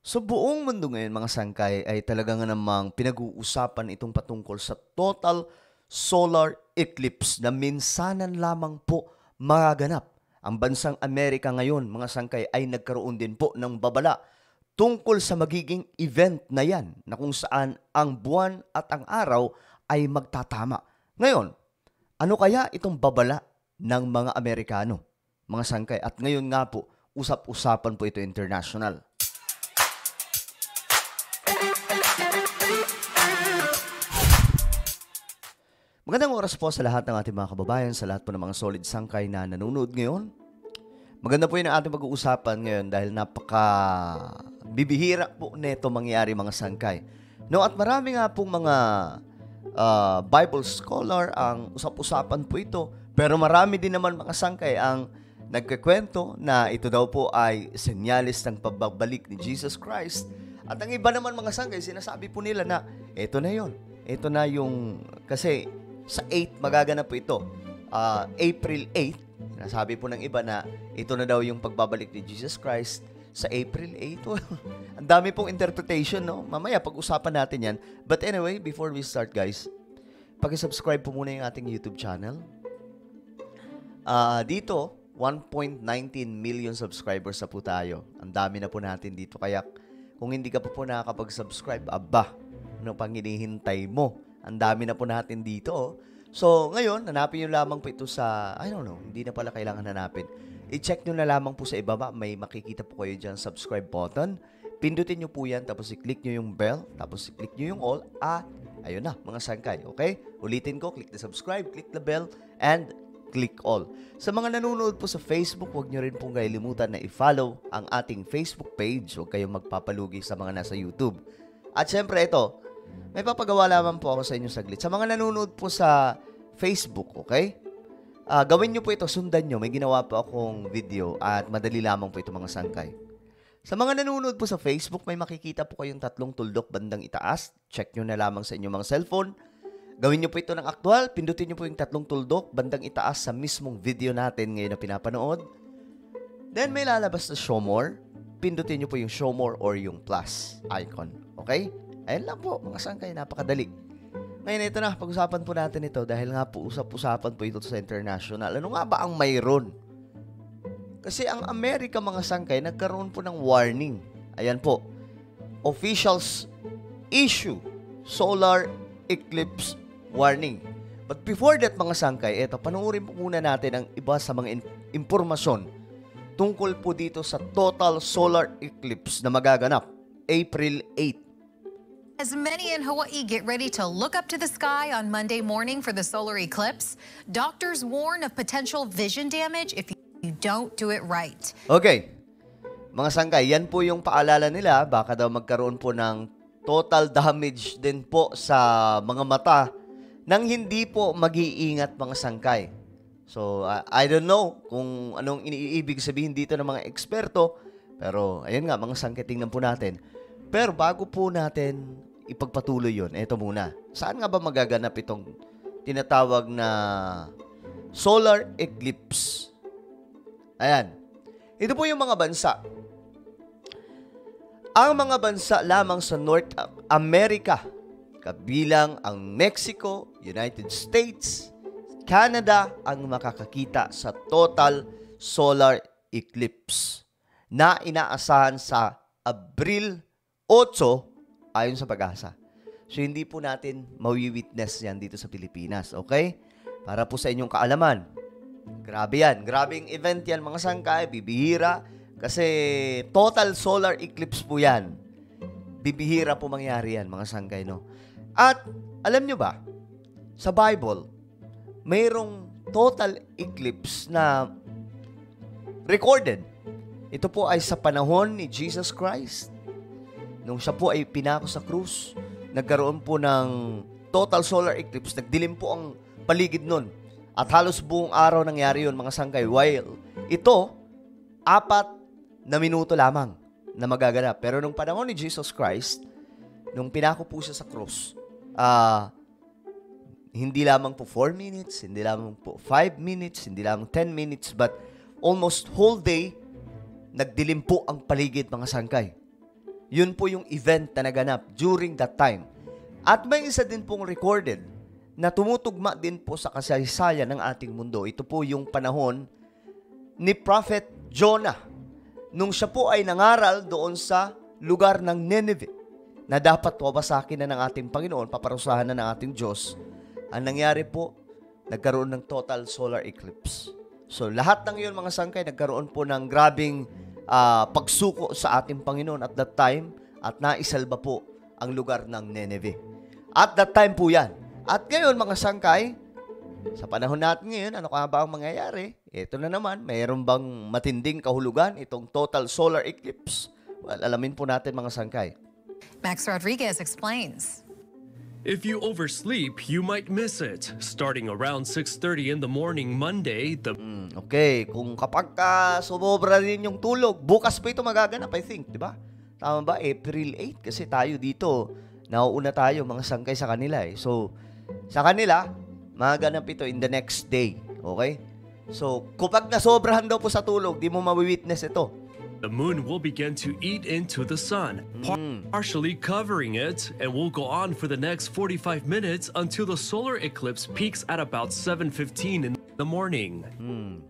Sa buong mundo ngayon, mga sangkay, ay talaga nga namang pinag-uusapan itong patungkol sa total solar eclipse na minsanan lamang po magaganap. Ang bansang Amerika ngayon, mga sangkay, ay nagkaroon din po ng babala tungkol sa magiging event na yan na kung saan ang buwan at ang araw ay magtatama. Ngayon, ano kaya itong babala ng mga Amerikano, mga sangkay? At ngayon nga po, usap-usapan po ito international. Magandang oras po sa lahat ng ating mga kababayan, sa lahat po ng mga solid sangkay na nanonood ngayon. Maganda po yung ating pag-uusapan ngayon dahil bibihira po neto mangyari mga sangkay. No, at marami nga pong mga Bible scholar ang usap-usapan po ito. Pero marami din naman mga sangkay ang nagkikwento na ito daw po ay senyalis ng pagbabalik ni Jesus Christ. At ang iba naman mga sangkay, sinasabi po nila na ito na yon. Ito na yung, kasi sa 8 magaganap po ito. April 8, nasabi po ng iba na ito na daw yung pagbabalik ni Jesus Christ sa April 8. Ang dami pong interpretation, no? Mamaya pag-usapan natin yan. But anyway, before we start guys, paki-subscribe po muna yung ating YouTube channel. Dito, 1.19 million subscribers na po tayo. Ang dami na po natin dito. Kaya kung hindi ka po nakakapag-subscribe, ano pang hinihintay mo? Ang dami na po natin dito. So, ngayon, hanapin nyo lamang po ito sa, hindi na pala kailangan hanapin. I-check nyo na lamang po sa ibaba. May makikita po kayo dyan, subscribe button. Pindutin nyo po yan, tapos i-click nyo yung bell, tapos i-click nyo yung all, ayun na, mga sangkay. Okay? Ulitin ko, click the subscribe, click the bell, and click all. Sa mga nanonood po sa Facebook, huwag nyo rin pong kailimutan na i-follow ang ating Facebook page. Huwag kayong magpapalugi sa mga nasa YouTube. At syempre ito, may papagawa lamang po ako sa inyo saglit. Sa mga nanonood po sa Facebook, okay? Gawin nyo po ito, sundan nyo. May ginawa po akong video at madali lamang po ito mga sangkay. Sa mga nanonood po sa Facebook, may makikita po kayong 3 tuldok bandang itaas. Check nyo na lamang sa inyong mga cellphone. Gawin nyo po ito ng aktual. Pindutin nyo po yung 3 tuldok bandang itaas sa mismong video natin ngayon na pinapanood. Then may lalabas na show more. Pindutin nyo po yung show more or yung plus icon. Okay? Ayun lang po, mga sangkay, napakadali. Ngayon, ito na, pag-usapan po natin ito dahil nga po, usap-usapan po ito sa international. Ano nga ba ang mayroon? Kasi ang Amerika, mga sangkay, nagkaroon po ng warning. Ayan po, officials issue solar eclipse warning. But before that, mga sangkay, ito, panoorin po muna natin ang iba sa mga impormasyon tungkol po dito sa total solar eclipse na magaganap April 8. As many in Hawaii get ready to look up to the sky on Monday morning for the solar eclipse, doctors warn of potential vision damage if you don't do it right. Okay. Mga sangkay, yan po yung paalala nila. Baka daw magkaroon po ng total damage din po sa mga mata nang hindi po mag-iingat mga sangkay. So, I don't know kung anong iniibig sabihin dito ng mga eksperto. Pero, ayun nga, mga sangkay, tingnan po natin. Pero bago po natin ipagpatuloy yun, eto muna. Saan nga ba magaganap itong tinatawag na solar eclipse? Ayan. Ito po yung mga bansa. Ang mga bansa lamang sa North America, kabilang ang Mexico, United States, Canada, ang makakakita sa total solar eclipse na inaasahan sa Abril 8 ayon sa Pag-asa. So, hindi po natin mawi-witness yan dito sa Pilipinas, okay? Para po sa inyong kaalaman. Grabe yan. Grabing event yan, mga sangkay. Bibihira. Kasi total solar eclipse po yan. Bibihira po mangyari yan, mga sangkay, no? At, alam nyo ba, sa Bible, mayroong total eclipse na recorded. Ito po ay sa panahon ni Jesus Christ. Nung siya po ay pinako sa krus, nagkaroon po ng total solar eclipse. Nagdilim po ang paligid nun. At halos buong araw nangyari yun, mga sangkay. While ito, 4 na minuto lamang na magaganap. Pero nung panahon ni Jesus Christ, nung pinako po siya sa krus, hindi lamang po 4 minutes, hindi lamang po 5 minutes, hindi lamang 10 minutes, but almost whole day, nagdilim po ang paligid, mga sangkay. Yun po yung event na naganap during that time. At may isa din pong recorded na tumutugma din po sa kasaysayan ng ating mundo. Ito po yung panahon ni Prophet Jonah nung siya po ay nangaral doon sa lugar ng Nineveh na dapat wawasakin na ng ating Panginoon, paparusahan na ng ating Diyos. Ang nangyari po, nagkaroon ng total solar eclipse. So lahat ng yun mga sangkay, nagkaroon po ng grabing pagsuko sa ating Panginoon at that time at naisalba po ang lugar ng Nineveh. At that time po yan. At ngayon mga sangkay, sa panahon natin ngayon, ano ka ba ang mangyayari? Ito na naman, mayroon bang matinding kahulugan itong total solar eclipse? Well, alamin po natin mga sangkay. Max Rodriguez explains. If you oversleep, you might miss it. Starting around 6:30 in the morning Monday, Okay, kung kapag sumobra rin yung tulog, bukas pa ito magaganap, I think, di ba? Tama ba? April 8, kasi tayo dito, nauuna tayo mga sangkay sa kanila eh. So, sa kanila, magaganap ito in the next day. Okay? So, kapag nasobrahan daw po sa tulog, di mo ma-witness ito. the moon will begin to eat into the sun, partially covering it, and will go on for the next 45 minutes until the solar eclipse peaks at about 7:15 in the morning.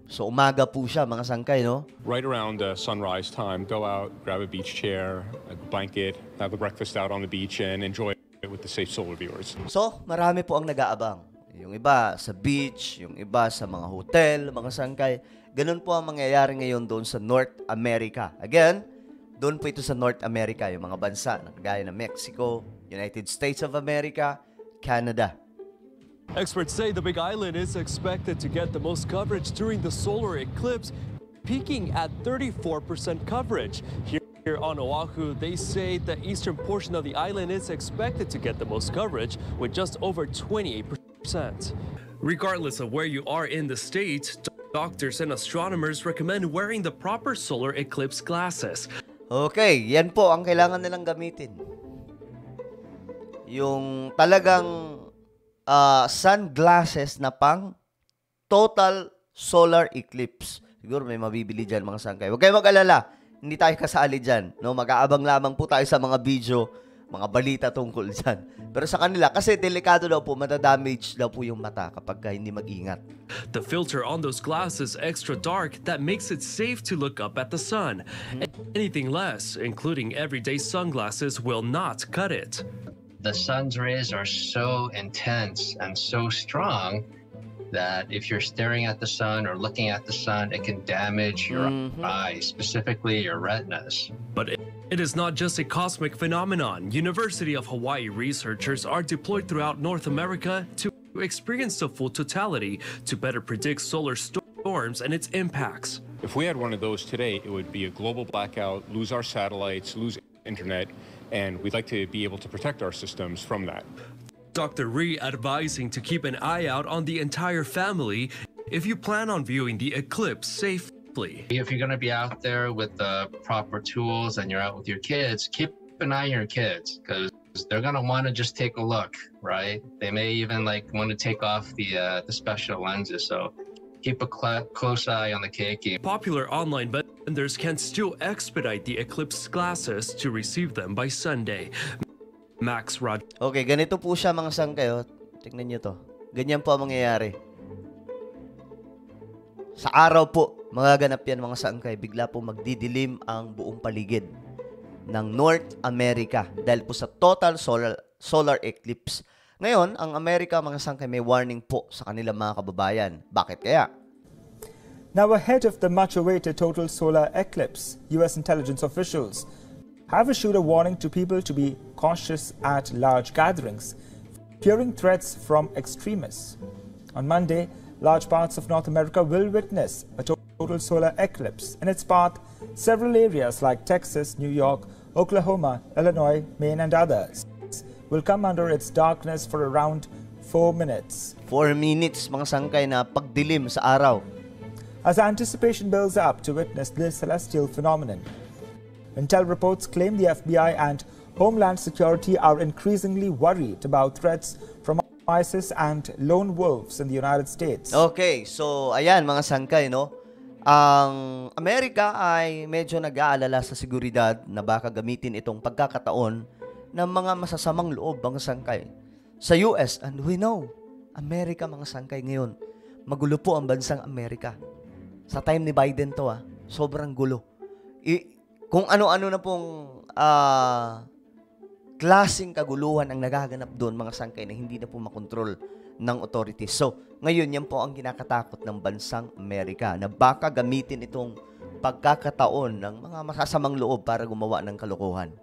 So, umaga po siya, mga sangkay, no? Right around sunrise time, go out, grab a beach chair, a blanket, have a breakfast out on the beach, and enjoy it with the safe solar viewers. So, marami po ang nag-aabang. Yung iba sa beach, yung iba sa mga hotel, mga sangkay. Ganun po ang mangyayari ngayon doon sa North America. Again, doon po ito sa North America, yung mga bansa na gaya ng Mexico, United States of America, Canada. Experts say the Big Island is expected to get the most coverage during the solar eclipse, peaking at 34% coverage. Here on Oahu, they say the eastern portion of the island is expected to get the most coverage with just over 28%. Regardless of where you are in the state, doctors and astronomers recommend wearing the proper solar eclipse glasses. Okay, yan po ang kailangan nilang gamitin. Yung talagang sunglasses na pang total solar eclipse. Siguro may mabibili dyan mga sangkay. Huwag kayo mag-alala. Hindi tayo kasali dyan. No? Mag-aabang lamang po tayo sa mga video, mga balita tungkol dyan. Pero sa kanila, kasi delikado daw po, matadamage daw po yung mata kapag hindi mag-ingat. The filter on those glasses extra dark that makes it safe to look up at the sun. Anything less, including everyday sunglasses, will not cut it. The sun's rays are so intense and so strong that if you're staring at the sun or looking at the sun, it can damage your eyes, specifically your retinas. But it is not just a cosmic phenomenon. University of Hawaii researchers are deployed throughout North America to experience the full totality to better predict solar storms and its impacts. If we had one of those today, it would be a global blackout, lose our satellites, lose internet, and we'd like to be able to protect our systems from that. Dr. Rhee advising to keep an eye out on the entire family if you plan on viewing the eclipse safely. If you're going to be out there with the proper tools and you're out with your kids, keep an eye on your kids because they're going to want to just take a look, right? They may even want to take off the special lenses. So keep a close eye on the keiki. Popular online vendors can still expedite the eclipse glasses to receive them by Sunday. Max Rod. Okay, ganito po siya mga sangkay. Tingnan nyo to. Ganyan po ang mangyayari. Sa araw po, magaganap yan mga sangkay. Bigla po magdidilim ang buong paligid ng North America dahil po sa total solar eclipse. Ngayon, ang Amerika mga sangkay may warning po sa kanilang mga kababayan. Bakit kaya? Now, ahead of the much-awaited total solar eclipse, U.S. intelligence officials have issued a warning to people to be cautious at large gatherings, fearing threats from extremists. On Monday, large parts of North America will witness a total solar eclipse. In its path, several areas like Texas, New York, Oklahoma, Illinois, Maine, and others will come under its darkness for around 4 minutes. 4 minutes, mga sangkay, na pagdilim sa araw. As anticipation builds up to witness this celestial phenomenon, Intel reports claim the FBI and Homeland Security are increasingly worried about threats from ISIS and lone wolves in the United States. Okay, so ayan mga sangkay, no? ang Amerika ay medyo nag-aalala sa seguridad na baka gamitin itong pagkakataon ng mga masasamang loob ang sangkay. Sa US, and we know, Amerika mga sangkay ngayon, magulo po ang bansang Amerika. Sa time ni Biden to, sobrang gulo. Kung ano-ano na pong klaseng kaguluhan ang nagaganap doon, mga sangkay, na hindi na po makontrol ng authorities. So, ngayon, yan po ang kinakatakot ng bansang Amerika, na baka gamitin itong pagkakataon ng mga masasamang loob para gumawa ng kalokohan.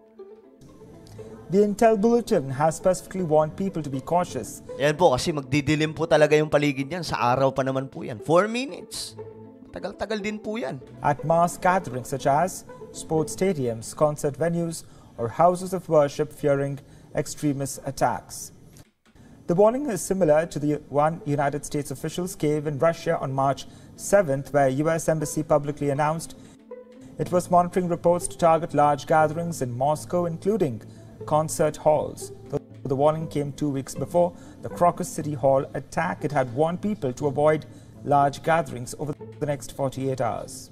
The Intel Bulletin has specifically warned people to be cautious. Yan po, kasi magdidilim po talaga yung paligid yan. Sa araw pa naman po yan. 4 minutes. Tagal-tagal din po yan. At mass gatherings such as sports stadiums, concert venues, or houses of worship, fearing extremist attacks. The warning is similar to the one United States officials gave in Russia on March 7th, where U.S. Embassy publicly announced it was monitoring reports to target large gatherings in Moscow, including concert halls. The warning came 2 weeks before the Crocus City Hall attack. It had warned people to avoid large gatherings over the next 48 hours.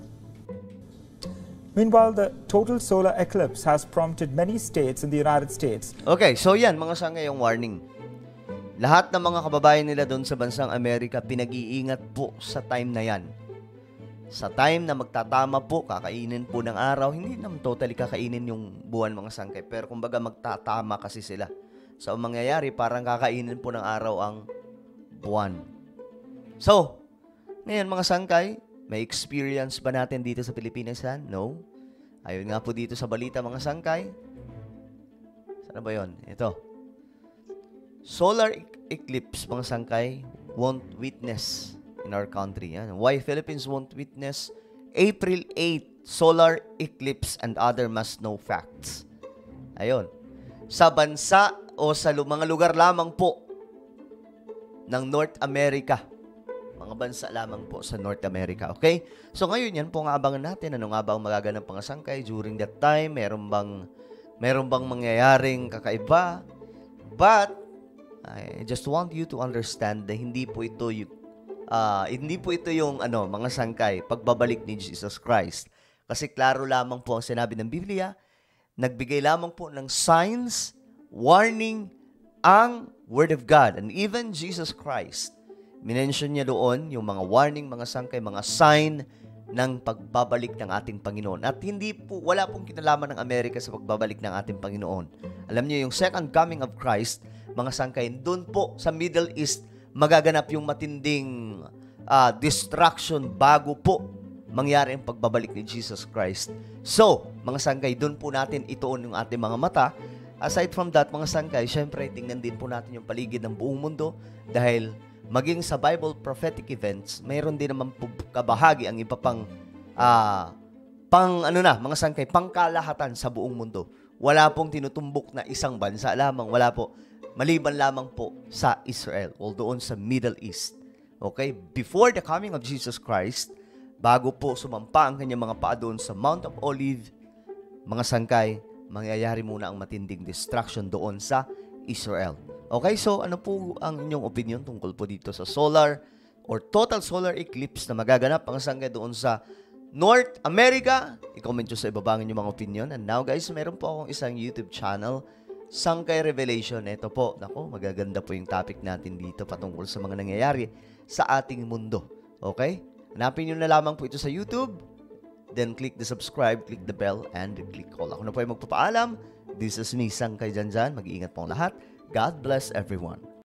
Meanwhile, the total solar eclipse has prompted many states in the United States. Okay, so yan, mga sangay, yung warning. Lahat ng mga kababayan nila doon sa bansang Amerika, pinag-iingat po sa time na yan. Sa time na magtatama po, kakainin po ng araw, hindi naman totally kakainin yung buwan, mga sangkay, pero kumbaga magtatama kasi sila. So, ang mangyayari, parang kakainin po ng araw ang buwan. So, ngayon mga sangkay, may experience ba natin dito sa Pilipinas yan? No. Ayun nga po dito sa balita, mga sangkay. Saan ba yun? Ito. Solar eclipse, mga sangkay, won't witness in our country. Yan. Why Philippines won't witness April 8 solar eclipse and other must-know facts. Ayun. Sa bansa o sa mga lugar lamang po ng North America. Mga bansa lamang po sa North America. Okay? So ngayon yan po ang abangan natin. Ano nga ba ang magaganap, mga sangkay during that time? Meron bang mangyayaring kakaiba? But I just want you to understand na hindi po ito yung mga sangkay, pagbabalik ni Jesus Christ. Kasi klaro lamang po ang sinabi ng Biblia, nagbigay lamang po ng signs, warning, ang Word of God. And even Jesus Christ, minention niya doon yung mga warning, mga sangkay, mga sign ng pagbabalik ng ating Panginoon. At wala pong kinalaman ng Amerika sa pagbabalik ng ating Panginoon. Alam niyo, yung second coming of Christ, mga sangkay, doon po sa Middle East, magaganap yung matinding destruction bago po mangyari ang pagbabalik ni Jesus Christ. So, mga sangkay, doon po natin ituon yung ating mga mata. Aside from that, mga sangkay, syempre, tingnan din po natin yung paligid ng buong mundo dahil maging sa Bible prophetic events, mayroon din naman po kabahagi ang iba pang mga sangkay, pangkalahatan sa buong mundo. Wala pong tinutumbok na isang bansa lamang. Wala po. Maliban lamang po sa Israel o doon sa Middle East. Okay? Before the coming of Jesus Christ, bago po sumampa ang kanyang mga paa doon sa Mount of Olives, mga sangkay, mangyayari muna ang matinding destruction doon sa Israel. Okay? So, ano po ang inyong opinion tungkol po dito sa solar or total solar eclipse na magaganap, mga sangkay, doon sa North America? I-comment nyo sa ibaba ang inyong mga opinion. And now, guys, meron po akong isang YouTube channel, Sangkay Revelation. Ito po, magaganda po yung topic natin dito patungkol sa mga nangyayari sa ating mundo. Okay? Hanapin nyo na lamang po ito sa YouTube. Then click the subscribe, click the bell, and click all. Ako na po ay magpapaalam. This is me, Sangkay Janjan. Mag-iingat po ang lahat. God bless everyone.